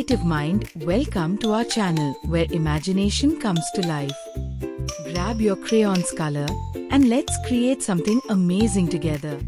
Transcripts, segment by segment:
creative mind, welcome to our channel where imagination comes to life. Grab your crayons color and let's create something amazing together.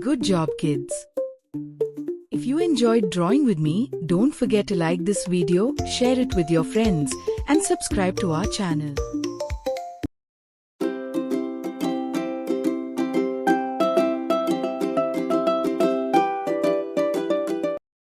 Good job, kids. If you enjoyed drawing with me, don't forget to like this video, share it with your friends, and subscribe to our channel.